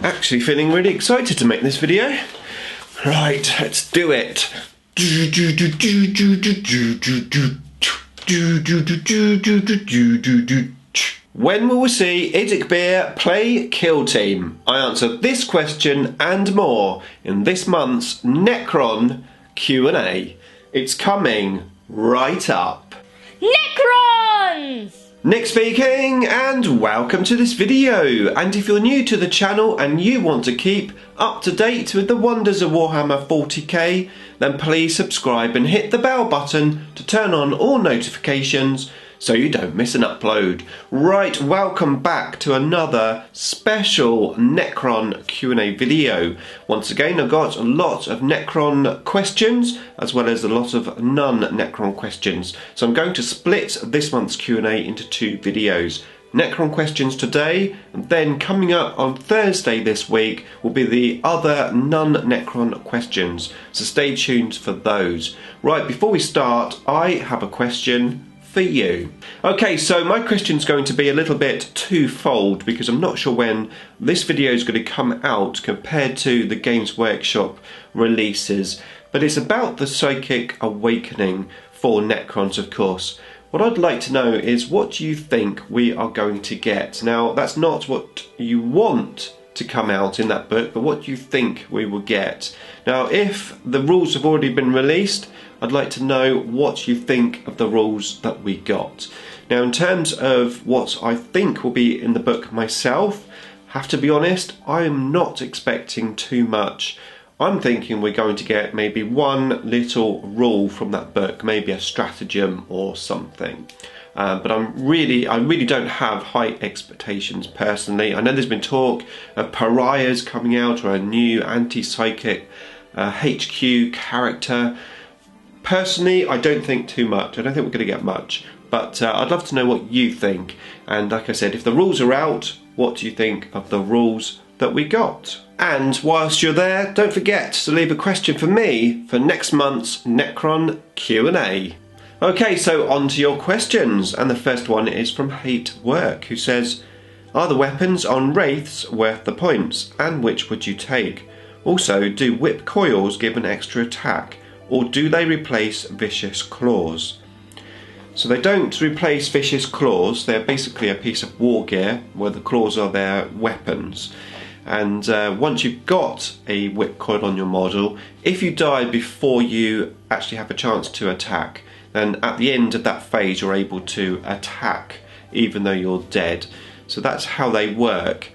Actually feeling really excited to make this video. Right, let's do it. When will we see IDIC play Kill Team? I answer this question and more in this month's Necron Q&A. It's coming right up. Necrons! Nick speaking, and welcome to this video. And if you're new to the channel and you want to keep up to date with the Wonders of Warhammer 40k, then please subscribe and hit the bell button to turn on all notifications so you don't miss an upload. Right, welcome back to another special Necron Q&A video. Once again, I've got a lot of Necron questions as well as a lot of non-Necron questions. So I'm going to split this month's Q&A into two videos. Necron questions today, and then coming up on Thursday this week will be the other non-Necron questions. So stay tuned for those. Right, before we start, I have a question for you. Okay, so my question's going to be a little bit twofold because I'm not sure when this video is going to come out compared to the Games Workshop releases, but it's about the Psychic Awakening for Necrons, of course. What I'd like to know is what you think we are going to get. Now, that's not what you want to come out in that book, but what you think we will get. Now, if the rules have already been released, I'd like to know what you think of the rules that we got. Now, in terms of what I think will be in the book myself, have to be honest, I am not expecting too much. I'm thinking we're going to get maybe one little rule from that book, maybe a stratagem or something. But I really don't have high expectations personally. I know there's been talk of pariahs coming out or a new anti-psychic HQ character. Personally, I don't think too much. I don't think we're going to get much. But I'd love to know what you think. And like I said, if the rules are out, what do you think of the rules that we got? And whilst you're there, don't forget to leave a question for me for next month's Necron Q&A. Okay, so on to your questions. And the first one is from Hatework, who says, are the weapons on Wraiths worth the points? And which would you take? Also, do whip coils give an extra attack? Or do they replace vicious claws? So they don't replace vicious claws. They're basically a piece of war gear where the claws are their weapons. And once you've got a whip coil on your model, if you die before you actually have a chance to attack, then at the end of that phase you're able to attack even though you're dead. So that's how they work.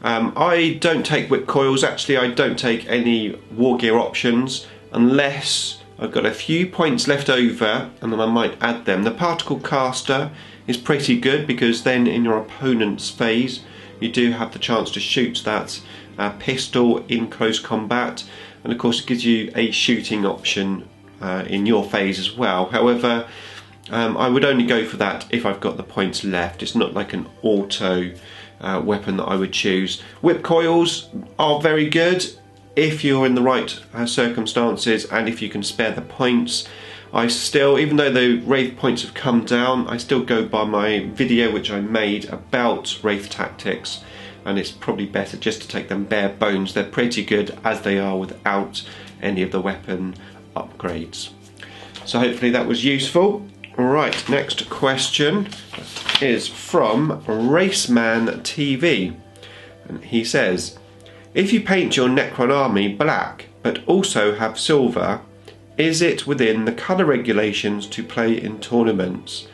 I don't take whip coils. Actually, I don't take any war gear options unless I've got a few points left over, and then I might add them. The particle caster is pretty good because then in your opponent's phase you do have the chance to shoot that pistol in close combat, and of course it gives you a shooting option in your phase as well. However, I would only go for that if I've got the points left. It's not like an auto weapon that I would choose. Whip coils are very good if you're in the right circumstances and if you can spare the points. I still, even though the Wraith points have come down, I still go by my video which I made about Wraith tactics, and it's probably better just to take them bare bones. They're pretty good as they are without any of the weapon upgrades. So hopefully that was useful. Right, next question is from Raceman TV, and he says, if you paint your Necron army black but also have silver, is it within the colour regulations to play in tournaments?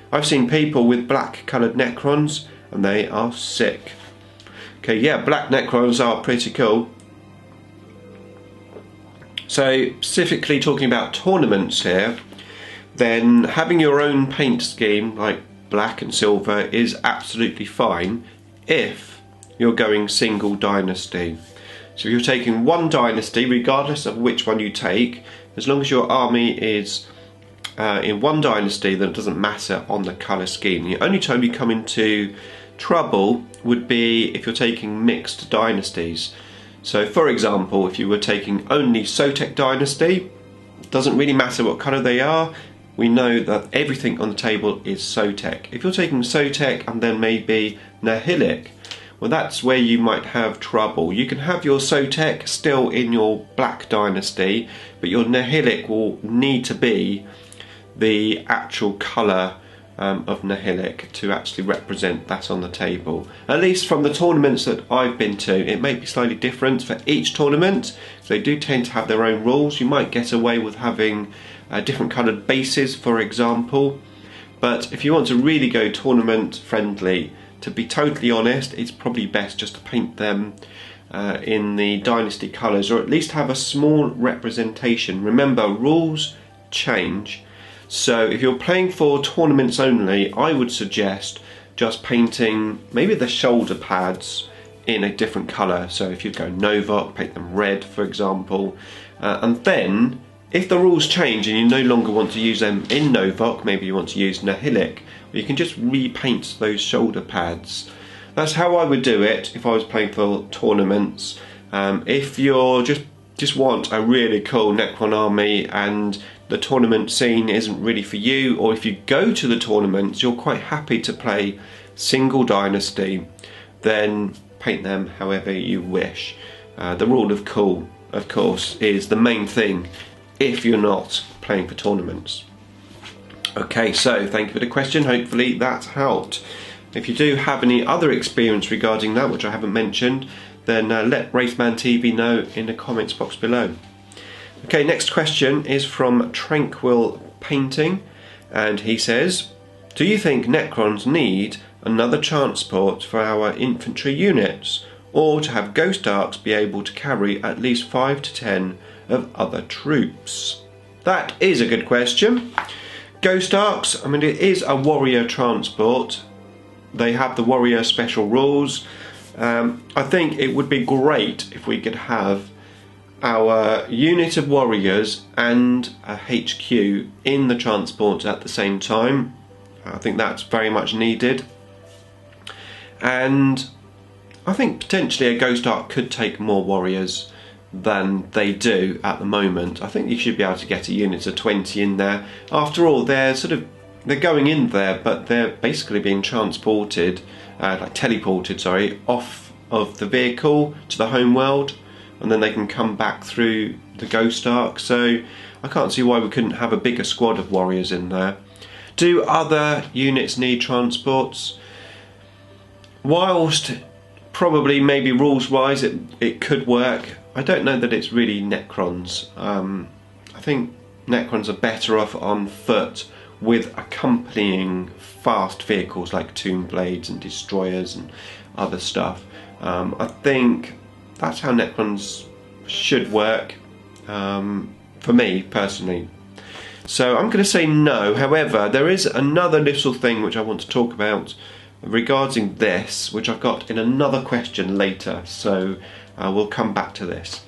I've seen people with black coloured Necrons and they are sick. Okay, yeah, black Necrons are pretty cool. So specifically talking about tournaments here, then having your own paint scheme like black and silver is absolutely fine if you're going single dynasty. So you're taking one dynasty, regardless of which one you take, as long as your army is in one dynasty, then it doesn't matter on the colour scheme. The only time you come into trouble would be if you're taking mixed dynasties. So for example, if you were taking only Sotek dynasty, it doesn't really matter what colour they are, we know that everything on the table is Sotek. If you're taking Sotek and then maybe Nihilic, well, that's where you might have trouble. You can have your Sotek still in your Black Dynasty, but your Nihilic will need to be the actual colour of Nihilic to actually represent that on the table. At least from the tournaments that I've been to, it may be slightly different for each tournament. They do tend to have their own rules. You might get away with having different coloured bases, for example. But if you want to really go tournament friendly, to be totally honest, it's probably best just to paint them in the Dynasty colours, or at least have a small representation. Remember, rules change. So if you're playing for tournaments only, I would suggest just painting maybe the shoulder pads in a different colour. So if you go Novok, paint them red, for example. And then, if the rules change and you no longer want to use them in Novok, maybe you want to use Nihilic, you can just repaint those shoulder pads. That's how I would do it if I was playing for tournaments. If you're just want a really cool Necron army and the tournament scene isn't really for you, or if you go to the tournaments you're quite happy to play single Dynasty, then paint them however you wish. The rule of cool, of course, is the main thing if you're not playing for tournaments. Okay, so thank you for the question. Hopefully that helped. If you do have any other experience regarding that which I haven't mentioned, then let Wraithman TV know in the comments box below. Okay, next question is from Tranquil Painting, and he says, do you think Necrons need another transport for our infantry units, or to have Ghost Arks be able to carry at least 5 to 10 of other troops? That is a good question. Ghost Arks, I mean, it is a warrior transport. They have the warrior special rules. I think it would be great if we could have our unit of warriors and a HQ in the transport at the same time. I think that's very much needed. And I think potentially a Ghost Ark could take more warriors than they do at the moment. I think you should be able to get a unit of 20 in there. After all, they're going in there, but they're basically being transported, teleported, sorry, off of the vehicle to the home world, and then they can come back through the Ghost Ark. So I can't see why we couldn't have a bigger squad of warriors in there. Do other units need transports? Whilst probably maybe rules wise it could work, I don't know that it's really Necrons. I think Necrons are better off on foot with accompanying fast vehicles like Tomb Blades and Destroyers and other stuff. I think that's how Necrons should work, for me personally. So I'm going to say no. However, there is another little thing which I want to talk about regarding this, which I've got in another question later, so we'll come back to this.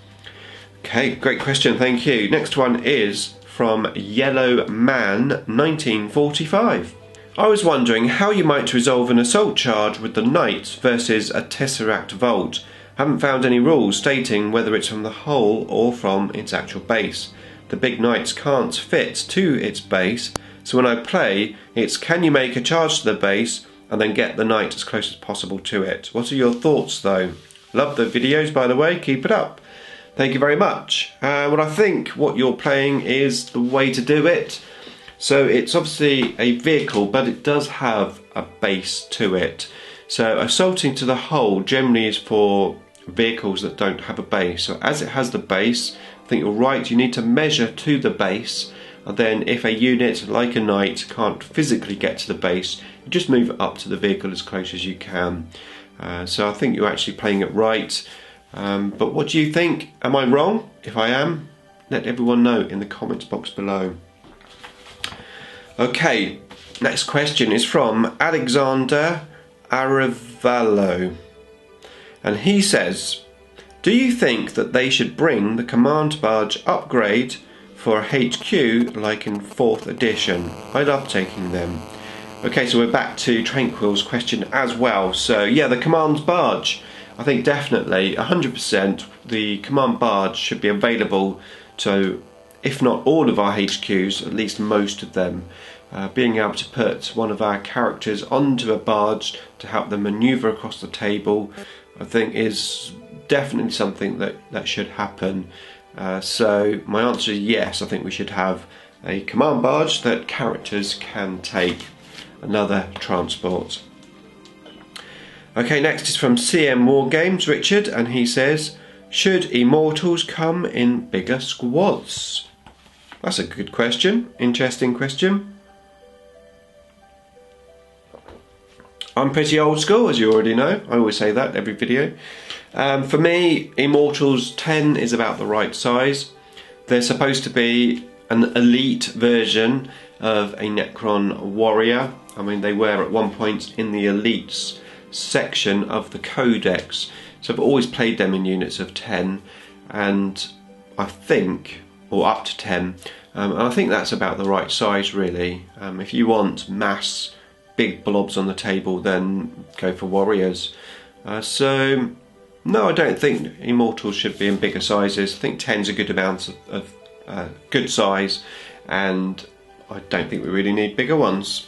Okay, great question, thank you. Next one is from Yellow Man 1945. I was wondering how you might resolve an assault charge with the Knights versus a Tesseract Vault. Haven't found any rules stating whether it's from the hull or from its actual base. The big Knights can't fit to its base, so when I play, it's can you make a charge to the base and then get the Knight as close as possible to it. What are your thoughts though? Love the videos, by the way, keep it up. Thank you very much. Well, I think what you're playing is the way to do it. So it's obviously a vehicle, but it does have a base to it. So assaulting to the hull generally is for vehicles that don't have a base. So as it has the base, I think you're right, you need to measure to the base, and then if a unit like a Knight can't physically get to the base, you just move it up to the vehicle as close as you can. So I think you're actually playing it right. But what do you think? Am I wrong? If I am, let everyone know in the comments box below. Okay, next question is from Alexander Arevalo, and he says, do you think that they should bring the command barge upgrade for a HQ like in 4th edition? I love taking them. Okay, so we're back to Tranquil's question as well. So yeah, the command barge, I think definitely 100% the command barge should be available to, if not all of our HQs, at least most of them. being able to put one of our characters onto a barge to help them maneuver across the table, I think is definitely something that should happen. So my answer is yes, I think we should have a command barge that characters can take, another transport. Okay, next is from M Wargames, Richard, and he says, should Immortals come in bigger squads? That's a good question, interesting question. I'm pretty old school, as you already know. I always say that every video. For me, Immortals 10 is about the right size. They're supposed to be an elite version of a Necron warrior. I mean, they were at one point in the elites section of the Codex. So I've always played them in units of 10, and I think, or up to 10, and I think that's about the right size really. If you want mass big blobs on the table, then go for warriors. So no, I don't think Immortals should be in bigger sizes. I think 10's a good amount of good size, and I don't think we really need bigger ones.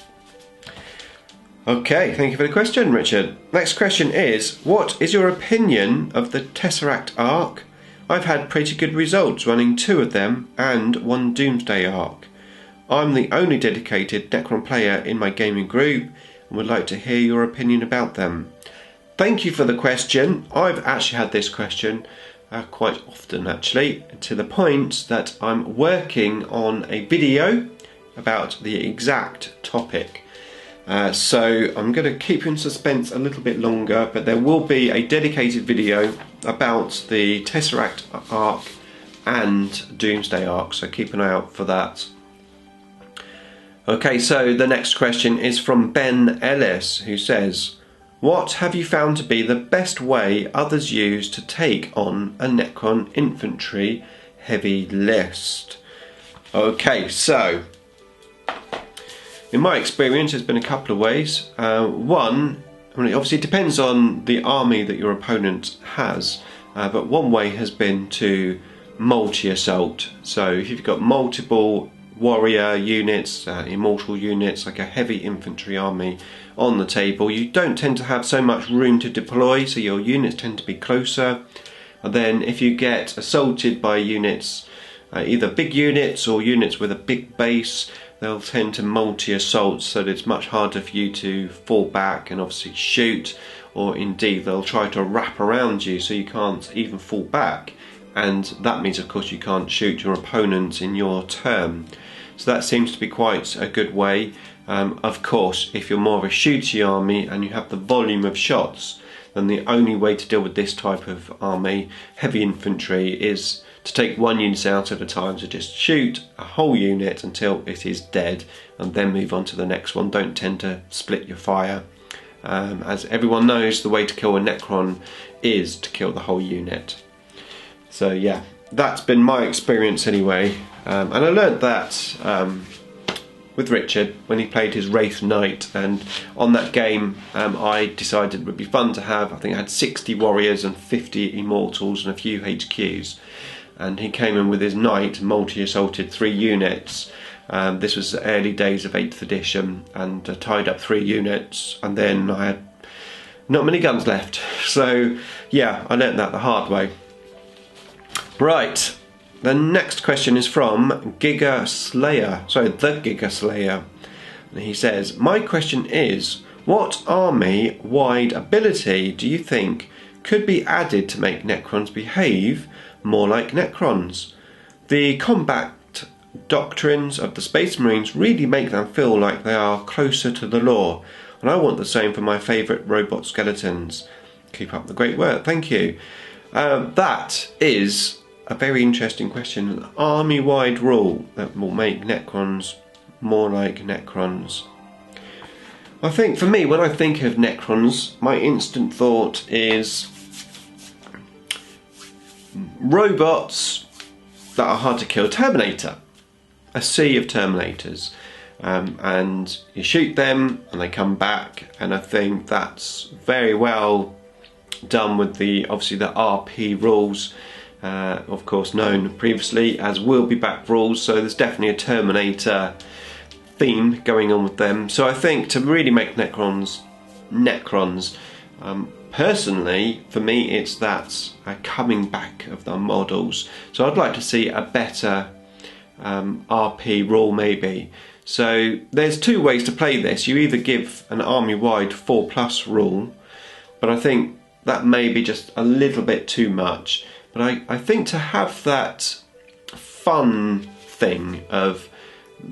Okay, thank you for the question, Richard. Next question is, what is your opinion of the Tesseract Ark? I've had pretty good results running 2 of them and 1 Doomsday Ark. I'm the only dedicated Necron player in my gaming group and would like to hear your opinion about them. Thank you for the question. I've actually had this question quite often, actually, to the point that I'm working on a video about the exact topic. So I'm going to keep you in suspense a little bit longer, but there will be a dedicated video about the Tesseract Ark and Doomsday Ark, so keep an eye out for that. Okay, so the next question is from Ben Ellis, who says, what have you found to be the best way others use to take on a Necron infantry heavy list? Okay, so in my experience, there's been a couple of ways. One, I mean, it obviously depends on the army that your opponent has, but one way has been to multi-assault. So if you've got multiple warrior units, immortal units, like a heavy infantry army on the table, you don't tend to have so much room to deploy, so your units tend to be closer. And then if you get assaulted by units, either big units or units with a big base, they'll tend to multi-assault, so that it's much harder for you to fall back and obviously shoot, or indeed they'll try to wrap around you so you can't even fall back, and that means of course you can't shoot your opponent in your turn. So that seems to be quite a good way. Of course, if you're more of a shooty army and you have the volume of shots, then the only way to deal with this type of army, heavy infantry, is to take one unit out at a time, so just shoot a whole unit until it is dead and then move on to the next one. Don't tend to split your fire. As everyone knows, the way to kill a Necron is to kill the whole unit. So yeah, that's been my experience anyway, and I learnt that with Richard when he played his Wraith Knight, and on that game I decided it would be fun to have, I think I had 60 warriors and 50 immortals and a few HQs, and he came in with his Knight, multi-assaulted 3 units. This was the early days of 8th edition, and tied up 3 units, and then I had not many guns left. So yeah, I learnt that the hard way. Right, the next question is from TheGigaslayer. And he says, my question is, what army-wide ability do you think could be added to make Necrons behave more like Necrons? The combat doctrines of the Space Marines really make them feel like they are closer to the lore, and I want the same for my favourite robot skeletons. Keep up the great work, thank you. That is a very interesting question. An army-wide rule that will make Necrons more like Necrons. I think for me, when I think of Necrons, my instant thought is robots that are hard to kill. Terminator. A sea of Terminators. And you shoot them and they come back, and I think that's very well done with obviously the RP rules, of course known previously as will be back rules, so there's definitely a Terminator theme going on with them. So I think to really make Necrons, personally, for me, it's that coming back of the models. So I'd like to see a better RP rule maybe. So there's two ways to play this. You either give an army-wide 4+ rule, but I think that may be just a little bit too much. But I think to have that fun thing of,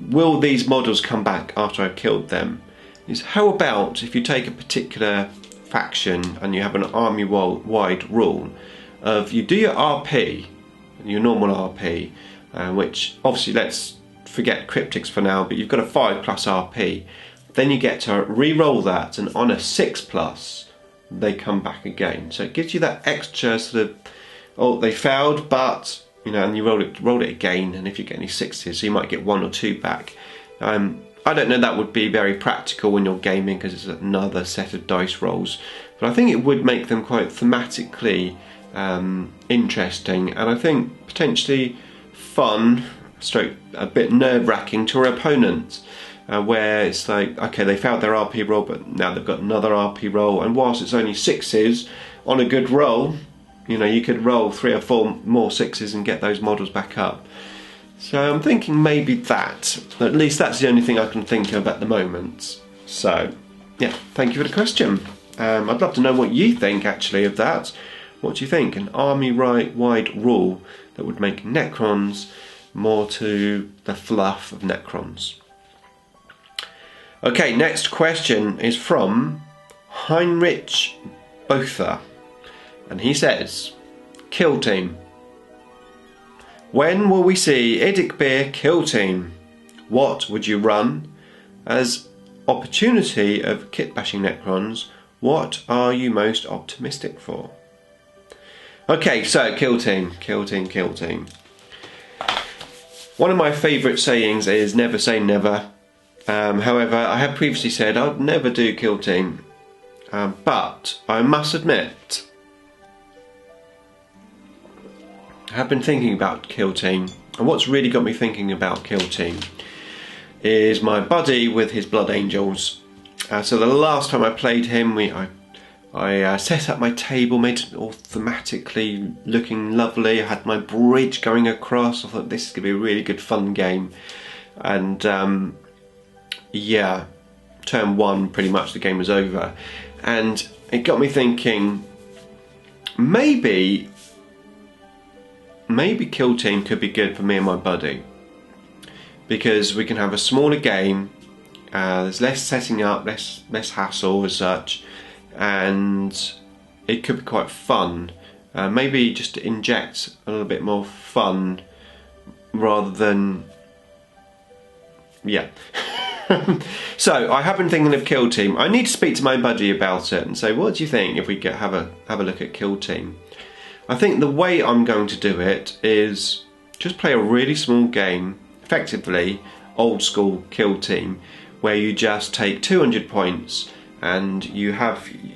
will these models come back after I've killed them, is how about if you take a particular faction and you have an army-wide rule of, you do your RP, your normal RP, which obviously let's forget cryptics for now, but you've got a 5+ RP. Then you get to re-roll that, and on a 6+, they come back again. So it gives you that extra sort of, oh, they failed, but you know, and you roll it again, and if you get any 6s, so you might get 1 or 2 back. I don't know, that would be very practical when you're gaming because it's another set of dice rolls, but I think it would make them quite thematically interesting, and I think potentially fun, stroke a bit nerve-wracking to our opponents, where it's like, okay, they failed their RP roll, but now they've got another RP roll, and whilst it's only 6s on a good roll, you know, you could roll 3 or 4 more 6s and get those models back up. So I'm thinking maybe that. At least that's the only thing I can think of at the moment. So, yeah, thank you for the question. I'd love to know what you think actually of that. What do you think? An army-wide rule that would make Necrons more to the fluff of Necrons. Okay, next question is from Heinrich Botha. And he says, Kill Team. When will we see IDIC Beer Kill Team? What would you run? As opportunity of kit bashing Necrons, what are you most optimistic for? Okay, so Kill Team, Kill Team, Kill Team. One of my favourite sayings is never say never. However, I have previously said I'd never do Kill Team. But I must admit, I have been thinking about Kill Team, and what's really got me thinking about Kill Team is my buddy with his Blood Angels. So the last time I played him, I set up my table, made it all thematically looking lovely. I had my bridge going across. I thought this is going to be a really good fun game. And yeah, turn 1 pretty much the game was over. And it got me thinking, maybe Kill Team could be good for me and my buddy, because we can have a smaller game, there's less setting up, less hassle as such, and it could be quite fun. Maybe just to inject a little bit more fun rather than, yeah. So I have been thinking of Kill Team. I need to speak to my buddy about it and say, what do you think if we have a look at Kill Team? I think the way I'm going to do it is just play a really small game, effectively old school Kill Team, where you just take 200 points and you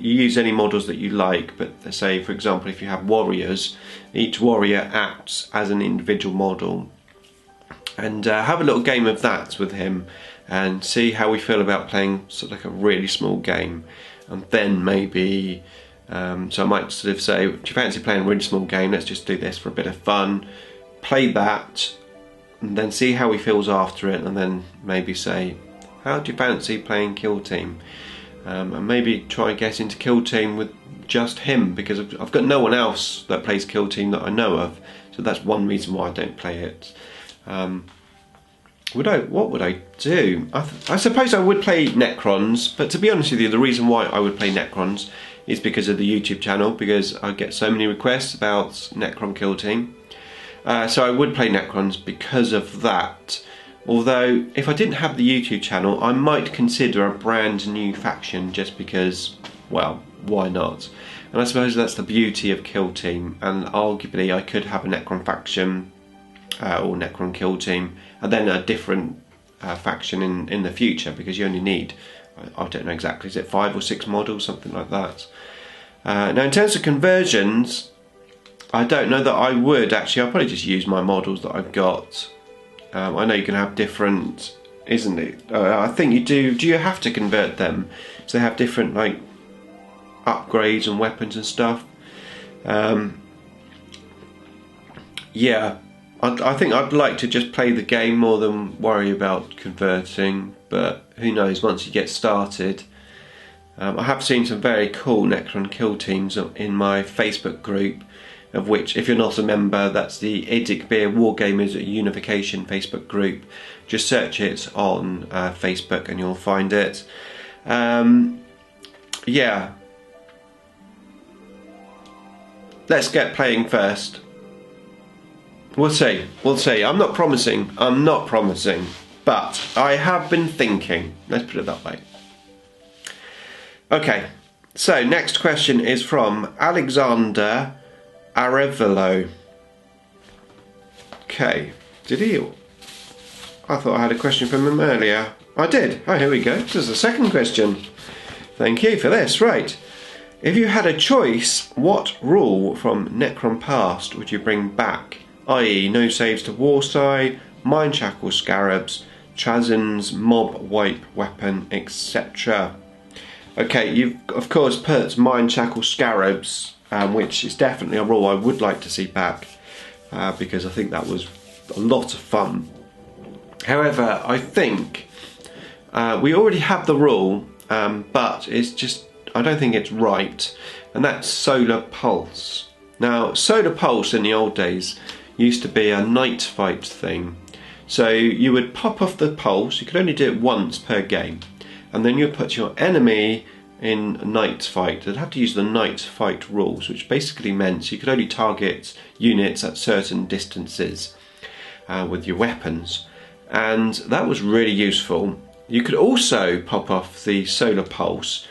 use any models that you like, but say for example if you have warriors, each warrior acts as an individual model, and have a little game of that with him and see how we feel about playing sort of like a really small game. And then maybe so I might sort of say, do you fancy playing a really small game? Let's just do this for a bit of fun. Play that, and then see how he feels after it, and then maybe say, how do you fancy playing Kill Team? And maybe try and get into Kill Team with just him, because I've got no one else that plays Kill Team that I know of. So that's one reason why I don't play it. What would I do? I suppose I would play Necrons, but to be honest with you, the reason why I would play Necrons is because of the YouTube channel, because I get so many requests about Necron Kill Team. So I would play Necrons because of that. Although, if I didn't have the YouTube channel, I might consider a brand new faction just because, well, why not? And I suppose that's the beauty of Kill Team, and arguably I could have a Necron faction or Necron Kill Team, and then a different faction in the future, because you only need, I don't know exactly, is it 5 or 6 models, something like that. Now in terms of conversions, I don't know that I would actually. I'll probably just use my models that I've got. I know you can have different isn't it? I think you do. Do you have to convert them? So they have different like upgrades and weapons and stuff. Yeah, I think I'd like to just play the game more than worry about converting. But who knows? Once you get started. I have seen some very cool Necron kill teams in my Facebook group, of which, if you're not a member, that's the IDIC Wargamers Unification Facebook group. Just search it on Facebook and you'll find it. Yeah. Let's get playing first. We'll see. I'm not promising. But I have been thinking. Let's put it that way. Okay, so next question is from Alexander Arevalo. Okay, did he? I thought I had a question from him earlier. I did. Oh, here we go. This is the second question. Thank you for this. Right. If you had a choice, what rule from Necron Past would you bring back? I.e. no saves to Warsai, Mind Shackle Scarabs, Chazin's Mob Wipe Weapon, etc. Okay, you've of course put Mind Shackle Scarabs, which is definitely a rule I would like to see back, because I think that was a lot of fun. However, I think we already have the rule, but it's just, I don't think it's right, and that's Solar Pulse. Now, Solar Pulse in the old days used to be a night fight thing. So you would pop off the pulse, you could only do it once per game, and then you would put your enemy in a night fight. They'd have to use the night fight rules, which basically meant you could only target units at certain distances with your weapons, and that was really useful. You could also pop off the Solar Pulse.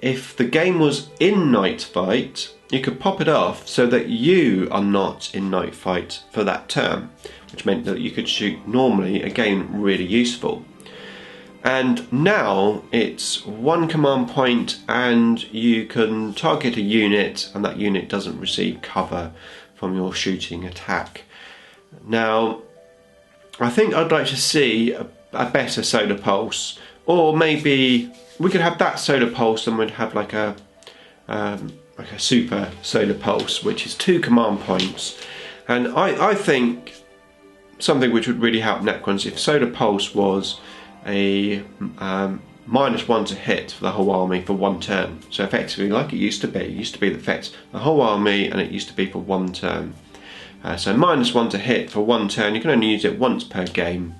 If the game was in night fight, you could pop it off so that you are not in night fight for that turn, which meant that you could shoot normally, again really useful. And now it's one command point and you can target a unit and that unit doesn't receive cover from your shooting attack. Now, I think I'd like to see a better Solar Pulse, or maybe we could have that Solar Pulse and we'd have like a super Solar Pulse, which is 2 command points. And I think something which would really help Necrons if Solar Pulse was a -1 to hit for the whole army for 1 turn. So effectively, like it used to be that affects the whole army, and it used to be for 1 turn. So -1 to hit for 1 turn, you can only use it once per game.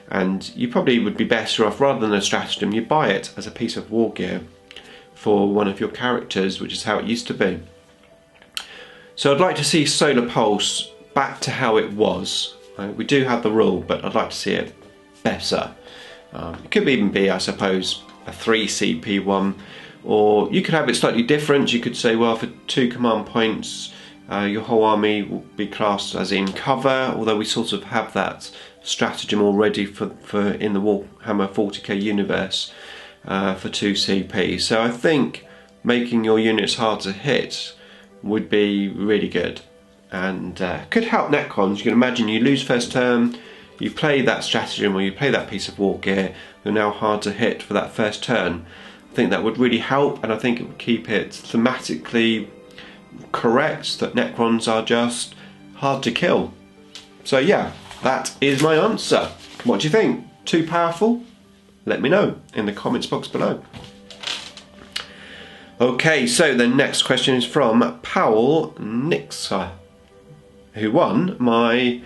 And you probably would be better off, rather than a stratagem, you buy it as a piece of war gear for one of your characters, which is how it used to be. So I'd like to see Solar Pulse back to how it was. We do have the rule, but I'd like to see it better. It could even be, I suppose, a 3 CP one, or you could have it slightly different. You could say, well, for 2 command points, your whole army will be classed as in cover, although we sort of have that stratagem already for in the Warhammer 40k universe for 2 CP. So I think making your units hard to hit would be really good, and could help Necrons. You can imagine you lose first turn, you play that stratagem or you play that piece of war gear, you're now hard to hit for that first turn. I think that would really help, and I think it would keep it thematically correct that Necrons are just hard to kill. So yeah, that is my answer. What do you think? Too powerful? Let me know in the comments box below. Okay, so the next question is from Pawel Niksa, who won my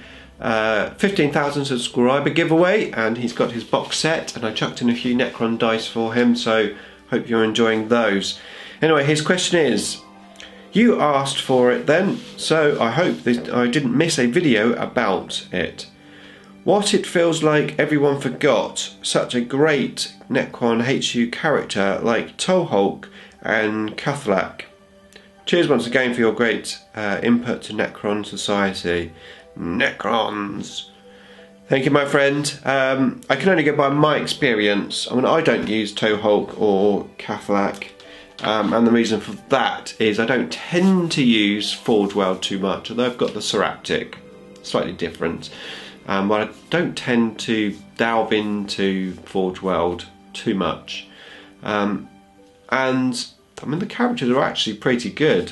15,000 subscriber giveaway, and he's got his box set, and I chucked in a few Necron dice for him, so hope you're enjoying those. Anyway, his question is, you asked for it then, so I hope I didn't miss a video about it. What it feels like everyone forgot such a great Necron HU character like Tolhulk and Cathalak. Cheers once again for your great input to Necron society. Necrons! Thank you, my friend. I can only go by my experience. I mean, I don't use Tolhulk or Cathalak. And the reason for that is I don't tend to use Forgeworld too much, although I've got the Tesseract Ark, slightly different. but I don't tend to delve into Forgeworld too much. And I mean, the characters are actually pretty good.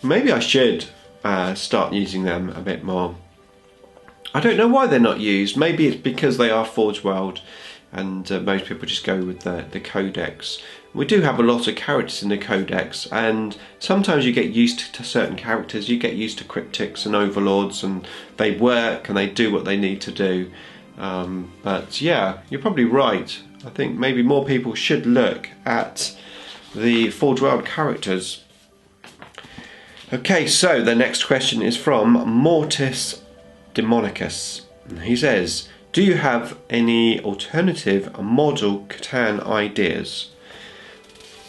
Maybe I should start using them a bit more. I don't know why they're not used. Maybe it's because they are Forgeworld and most people just go with the codex. We do have a lot of characters in the codex, and sometimes you get used to certain characters. You get used to cryptics and overlords, and they work and they do what they need to do. But yeah, you're probably right. I think maybe more people should look at the Forgeworld characters. Okay, so the next question is from Mortis Deamonicus. He says, do you have any alternative model Catan ideas?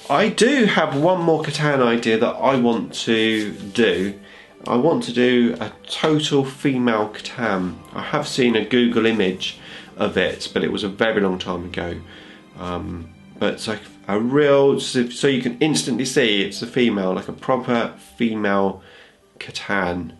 I do have one more Catan idea that I want to do. I want to do a total female Catan. I have seen a Google image of it, but it was a very long time ago. But it's like a real, so you can instantly see it's a female, like a proper female Catan.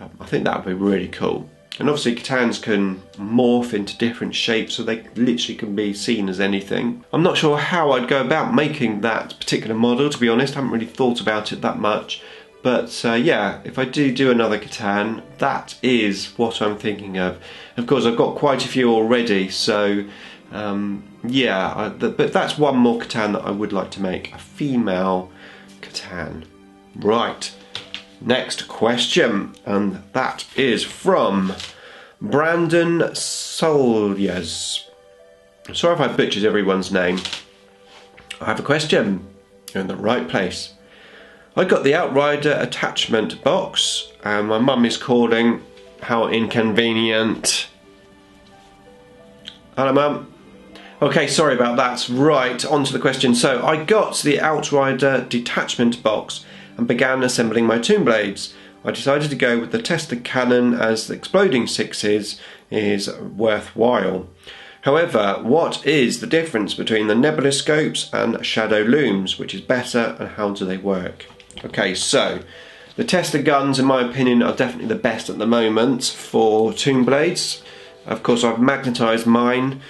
I think that would be really cool. And obviously Catans can morph into different shapes, so they literally can be seen as anything. I'm not sure how I'd go about making that particular model, to be honest. I haven't really thought about it that much. But yeah, if I do another Catan, that is what I'm thinking of. Of course, I've got quite a few already, so yeah, but that's one more Catan that I would like to make, a female Catan. Right. Next question, and that is from Brandon Salyers. Sorry if I butchered everyone's name. I have a question. You're in the right place. I got the Outrider attachment box, and my mum is calling. How inconvenient. Hello, Mum. Okay, sorry about that. Right, on to the question. So, I got the Outrider detachment box and began assembling my Tomb Blades. I decided to go with the tested cannon as the exploding sixes is worthwhile. However, what is the difference between the nebula scopes and shadow looms? Which is better and how do they work? Okay, so the tester guns, in my opinion, are definitely the best at the moment for Tomb Blades. Of course, I've magnetised mine,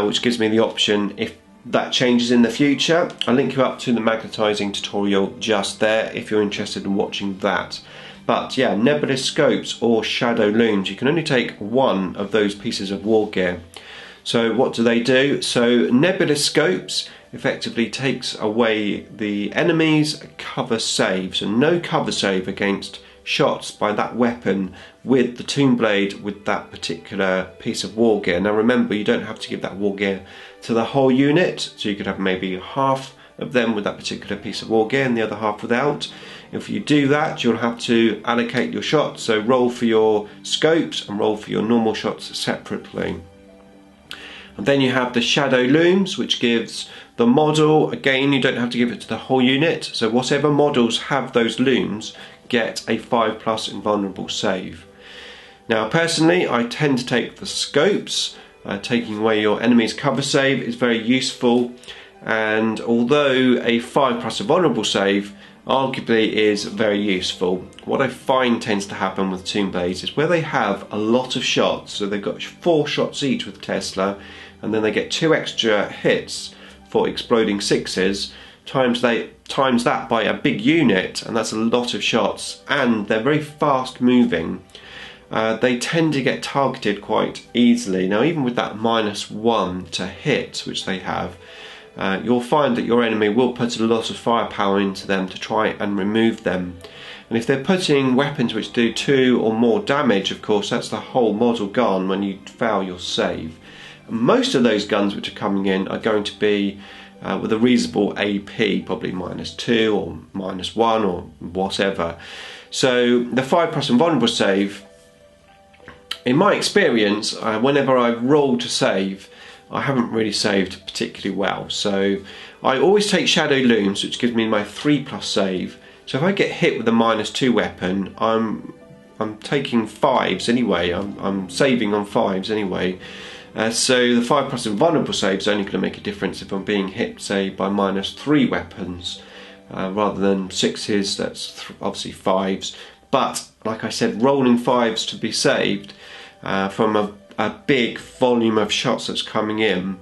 which gives me the option if that changes in the future. I'll link you up to the magnetising tutorial just there if you're interested in watching that. But yeah, nebulous scopes or shadow looms, you can only take one of those pieces of war gear. So what do? So nebulous scopes effectively takes away the enemy's cover save, so no cover save against shots by that weapon with the Tomb Blade with that particular piece of war gear. Now remember, you don't have to give that war gear to the whole unit, so you could have maybe half of them with that particular piece of war gear and the other half without. If you do that, you'll have to allocate your shots, so roll for your scopes and roll for your normal shots separately. And then you have the shadow looms, which gives the model, again you don't have to give it to the whole unit, so whatever models have those looms get a 5+ invulnerable save. Now personally, I tend to take the scopes. Taking away your enemy's cover save is very useful, and although a 5+ invulnerable save arguably is very useful, what I find tends to happen with Tomb Blades is where they have a lot of shots, so they've got 4 shots each with Kessler, and then they get 2 extra hits for exploding sixes, times that by a big unit, and that's a lot of shots, and they're very fast moving. They tend to get targeted quite easily. Now even with that -1 to hit, which they have, you'll find that your enemy will put a lot of firepower into them to try and remove them. And if they're putting weapons which do 2 or more damage, of course that's the whole model gone when you fail your save. And most of those guns which are coming in are going to be with a reasonable AP, probably -2 or -1 or whatever. So the 5+ invulnerable save, in my experience, whenever I've rolled to save, I haven't really saved particularly well. So I always take shadow looms, which gives me my 3+ save. So if I get hit with a -2 weapon, I'm taking 5s anyway. I'm saving on 5s anyway. So the 5+ invulnerable save is only going to make a difference if I'm being hit, say, by -3 weapons, rather than 6s. That's obviously 5s. But like I said, rolling 5s to be saved from a big volume of shots that's coming in,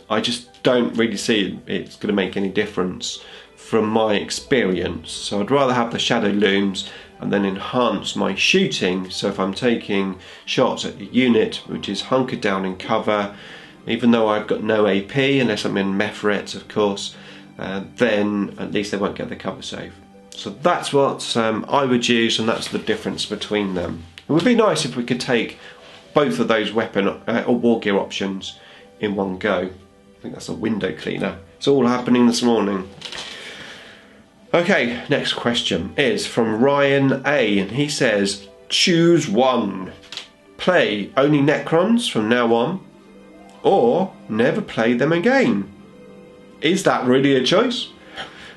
I just don't really see it's going to make any difference from my experience. So I'd rather have the shadow looms and then enhance my shooting. So if I'm taking shots at a unit which is hunkered down in cover, even though I've got no AP, unless I'm in Mefret of course, then at least they won't get the cover save. So that's what I would use, and that's the difference between them. It would be nice if we could take both of those weapon or war gear options in one go. I think that's a window cleaner. It's all happening this morning. Okay, next question is from Ryan A, and he says, choose one. Play only Necrons from now on, or never play them again. Is that really a choice?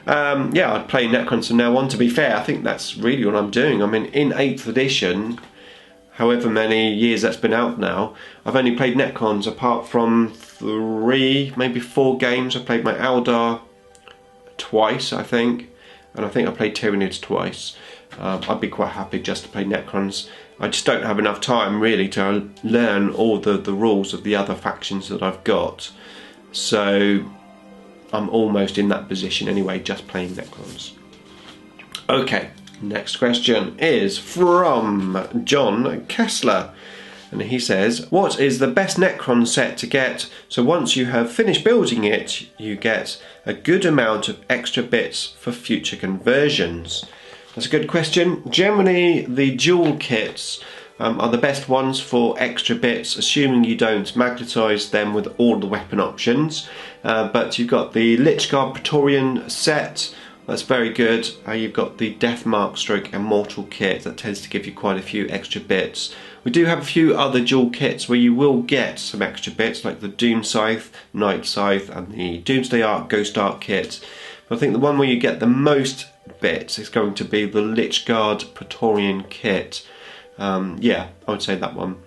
Yeah, I'd play Necrons from now on. To be fair, I think that's really what I'm doing. I mean, in 8th edition, however many years that's been out now, I've only played Necrons apart from 3, maybe 4 games. I played my Eldar twice, I think, and I think I played Tyranids twice. I'd be quite happy just to play Necrons. I just don't have enough time really to learn all the rules of the other factions that I've got. So I'm almost in that position anyway, just playing Necrons. Okay, next question is from John Kessler, and he says, what is the best Necron set to get so once you have finished building it you get a good amount of extra bits for future conversions? That's a good question. Generally the dual kits are the best ones for extra bits, assuming you don't magnetise them with all the weapon options. But you've got the Lichguard Praetorian set, that's very good. You've got the Deathmark stroke Immortal kit, that tends to give you quite a few extra bits. We do have a few other dual kits where you will get some extra bits, like the Doom Scythe, Night Scythe, and the Doomsday Ark, Ghost Ark kit. But I think the one where you get the most bits is going to be the Lichguard Praetorian kit. Yeah, I would say that one.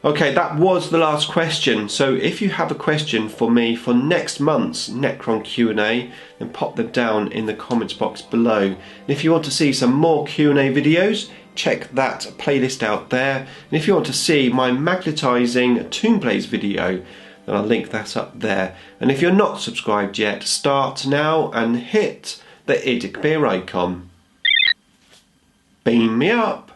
Okay, that was the last question. So if you have a question for me for next month's Necron Q&A, then pop them down in the comments box below. And if you want to see some more Q&A videos, check that playlist out there. And if you want to see my magnetising Toonblaze video, then I'll link that up there. And if you're not subscribed yet, start now and hit the IDIC beer icon. Beam me up.